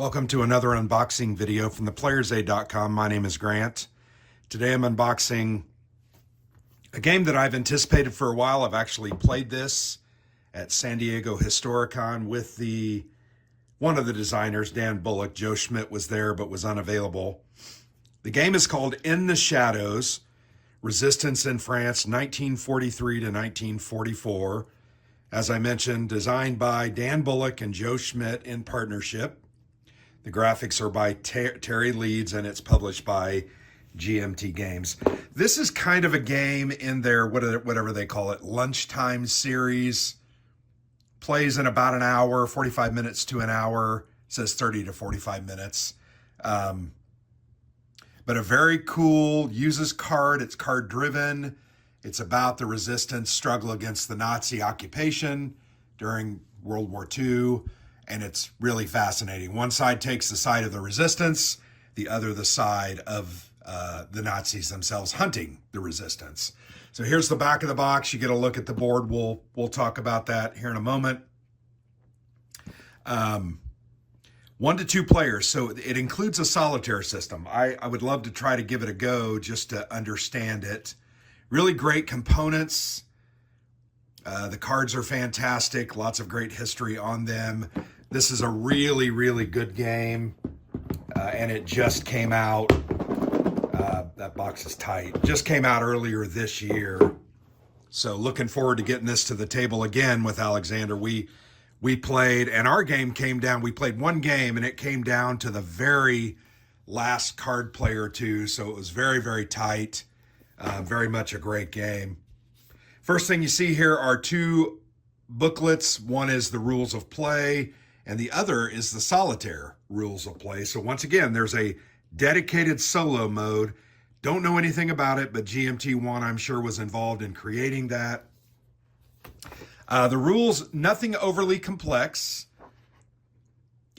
Welcome to another unboxing video from theplayersaid.com. My name is Grant. Today I'm unboxing a game that I've anticipated for a while. I've actually played this at San Diego Historicon with one of the designers, Dan Bullock. Joe Schmidt was there but was unavailable. The game is called In the Shadows, Resistance in France, 1943 to 1944. As I mentioned, designed by Dan Bullock and Joe Schmidt in partnership. The graphics are by Terry Leeds, and it's published by GMT Games. This is kind of a game in their, whatever they call it, lunchtime series. Plays in about an hour, 45 minutes to an hour. It says 30 to 45 minutes. But a very cool, uses card. It's card driven. It's about the resistance struggle against the Nazi occupation during World War II. And it's really fascinating. One side takes the side of the resistance, the other the side of the Nazis themselves hunting the resistance. So here's the back of the box. You get a look at the board. We'll talk about that here in a moment. 1 to 2 players, so it includes a solitaire system. I would love to try to give it a go just to understand it. Really great components. The cards are fantastic. Lots of great history on them. This is a really, really good game, and it just came out. That box is tight. Just came out earlier this year. So looking forward to getting this to the table again with Alexander. We played, and our game came down. We played one game, and it came down to the very last card play or two. So it was very, very tight. Very much a great game. First thing you see here are 2 booklets. One is the rules of play, and the other is the solitaire rules of play. So once again, there's a dedicated solo mode. Don't know anything about it, but GMT1, I'm sure, was involved in creating that. The rules, nothing overly complex.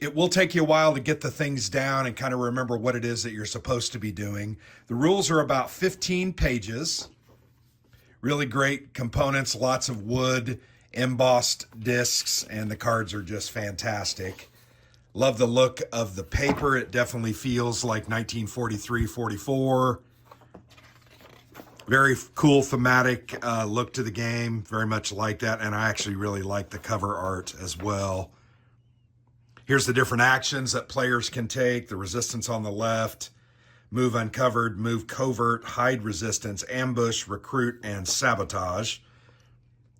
It will take you a while to get the things down and kind of remember what it is that you're supposed to be doing. The rules are about 15 pages. Really great components, lots of wood, embossed discs, and the cards are just fantastic. Love the look of the paper. It definitely feels like 1943-44. Very cool thematic look to the game. Very much like that, and I actually really like the cover art as well. Here's the different actions that players can take. The resistance on the left. Move uncovered, move covert, hide resistance, ambush, recruit, and sabotage.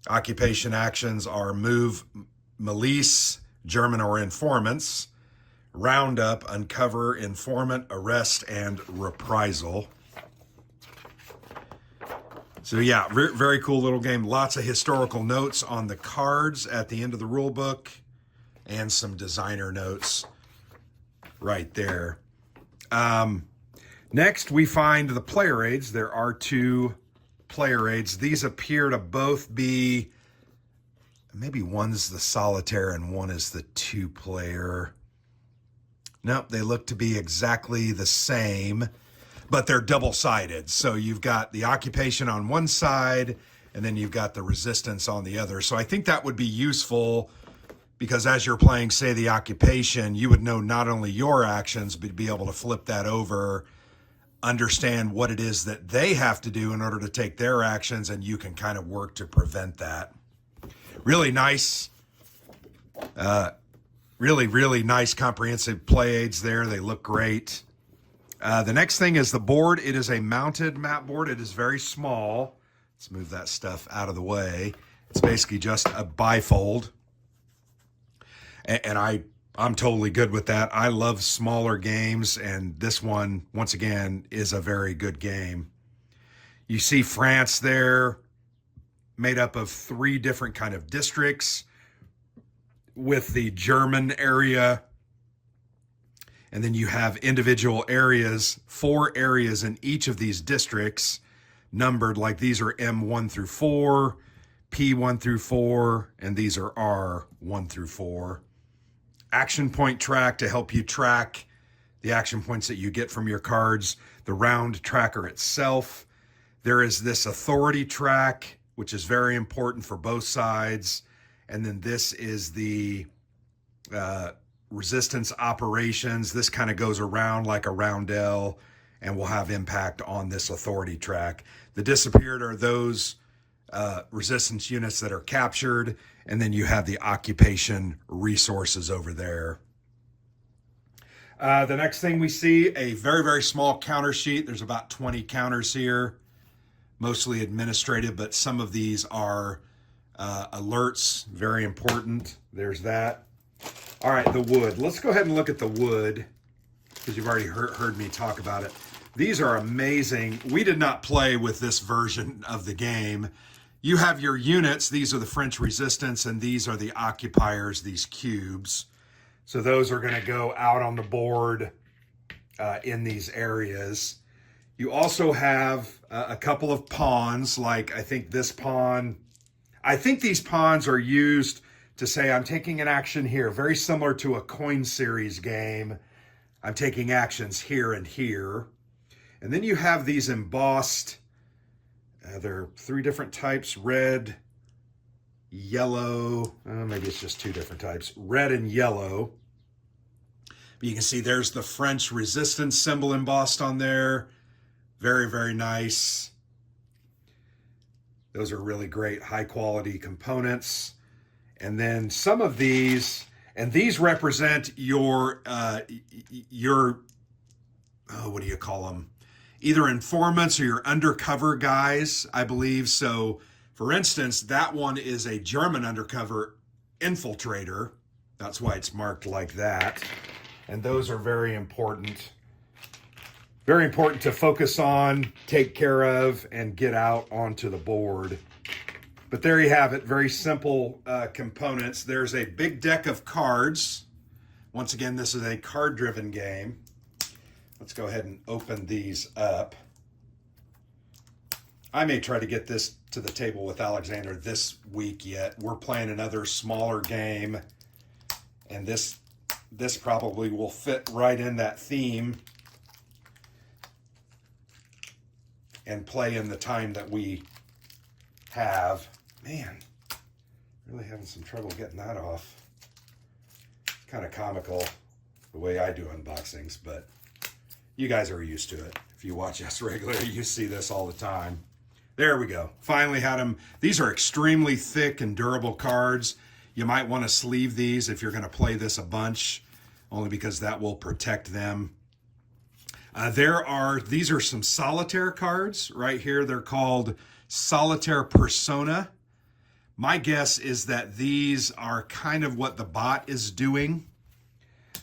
Occupation actions are move, milice, German or informants, round up, uncover, informant, arrest, and reprisal. So yeah, very cool little game. Lots of historical notes on the cards at the end of the rule book and some designer notes right there. Next, we find the player aids. There are 2 player aids. These appear to both be, maybe one's the solitaire and one is the 2-player. Nope, they look to be exactly the same, but they're double-sided. So you've got the occupation on one side, and then you've got the resistance on the other. So I think that would be useful because as you're playing, say, the occupation, you would know not only your actions, but be able to flip that over, understand what it is that they have to do in order to take their actions, and you can kind of work to prevent that. Really nice, really nice comprehensive play aids there. They look great. The next thing is the board. It is a mounted map board. It is very small. Let's move that stuff out of the way. It's basically just a bifold. And I'm totally good with that. I love smaller games, and this one, once again, is a very good game. You see France there, made up of 3 different kind of districts with the German area. And then you have individual areas, 4 areas in each of these districts, numbered like these are M1 through 4, P1 through 4, and these are R1 through 4. Action point track to help you track the action points that you get from your cards. The round tracker itself. There is this authority track, which is very important for both sides. And then this is the resistance operations. This kind of goes around like a roundel and will have impact on this authority track. The disappeared are those resistance units that are captured, and then you have the occupation resources over there. The next thing we see, a very, very small counter sheet. There's about 20 counters here, mostly administrative, but some of these are alerts, very important. There's that. All right, the wood. Let's go ahead and look at the wood, because you've already heard me talk about it. These are amazing. We did not play with this version of the game. You have your units. These are the French resistance, and these are the occupiers, these cubes. So those are going to go out on the board in these areas. You also have a couple of pawns, like I think this pawn. I think these pawns are used to say, I'm taking an action here, very similar to a coin series game. I'm taking actions here and here. And then you have these embossed, there are 3 different types, red, yellow, maybe it's just 2 different types, red and yellow. But you can see there's the French resistance symbol embossed on there. Very, very nice. Those are really great, high quality components. And then some of these, and these represent your what do you call them? Either informants or your undercover guys, I believe. So, for instance, that one is a German undercover infiltrator. That's why it's marked like that. And those are very important. Very important to focus on, take care of, and get out onto the board. But there you have it, very simple components. There's a big deck of cards. Once again, this is a card-driven game. Let's go ahead and open these up. I may try to get this to the table with Alexander this week yet. We're playing another smaller game, and this probably will fit right in that theme and play in the time that we have. Man, really having some trouble getting that off. Kind of comical the way I do unboxings, but you guys are used to it. If you watch us regularly, you see this all the time. There we go. Finally had them. These are extremely thick and durable cards. You might want to sleeve these if you're going to play this a bunch, only because that will protect them. These are some solitaire cards right here. They're called Solitaire Persona. My guess is that these are kind of what the bot is doing,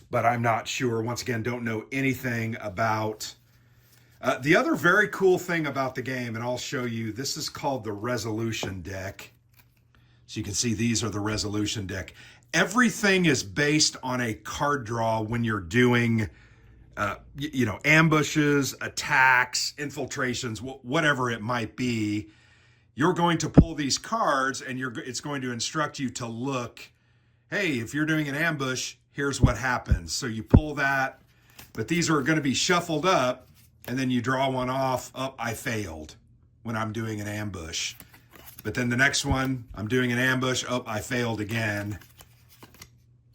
but I'm not sure. Once again, don't know anything about. The other very cool thing about the game, and I'll show you, this is called the Resolution deck. So you can see these are the Resolution deck. Everything is based on a card draw when you're doing ambushes, attacks, infiltrations, whatever it might be. You're going to pull these cards, and it's going to instruct you to look, hey, if you're doing an ambush, here's what happens. So you pull that, but these are going to be shuffled up, and then you draw one off. Oh, I failed when I'm doing an ambush. But then the next one, I'm doing an ambush. Oh, I failed again.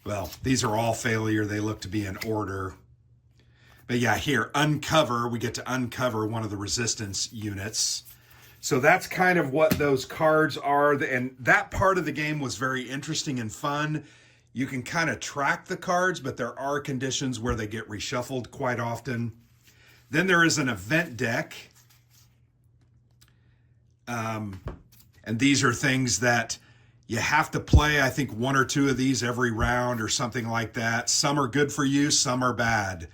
Well, these are all failure. They look to be in order. But yeah, here, uncover, we get to uncover one of the resistance units. So that's kind of what those cards are. And that part of the game was very interesting and fun. You can kind of track the cards, but there are conditions where they get reshuffled quite often. Then there is an event deck. And these are things that you have to play, I think, 1 or 2 of these every round or something like that. Some are good for you, some are bad.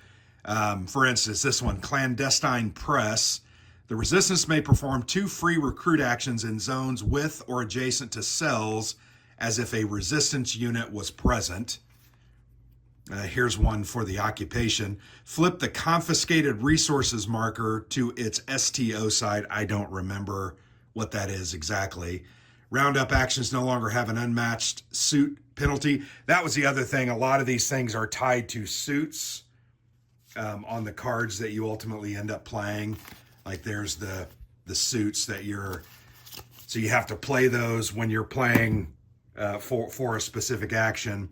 For instance, this one, Clandestine Press. The resistance may perform 2 free recruit actions in zones with or adjacent to cells as if a resistance unit was present. Here's one for the occupation. Flip the confiscated resources marker to its STO side. I don't remember what that is exactly. Roundup actions no longer have an unmatched suit penalty. That was the other thing. A lot of these things are tied to suits on the cards that you ultimately end up playing. Like there's the suits that so you have to play those when you're playing for a specific action.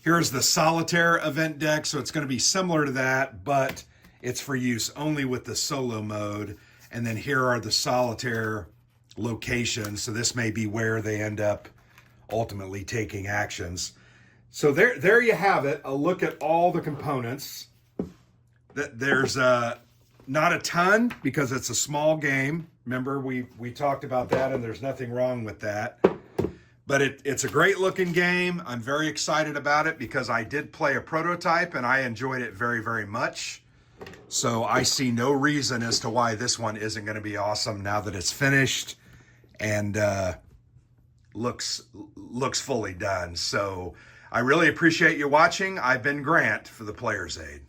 Here's the solitaire event deck. So it's going to be similar to that, but it's for use only with the solo mode. And then here are the solitaire locations. So this may be where they end up ultimately taking actions. So there you have it. A look at all the components. There's not a ton because it's a small game. Remember, we talked about that, and there's nothing wrong with that. But it's a great looking game. I'm very excited about it because I did play a prototype and I enjoyed it very, very much. So I see no reason as to why this one isn't going to be awesome now that it's finished and looks fully done. So I really appreciate you watching. I've been Grant for the Player's Aid.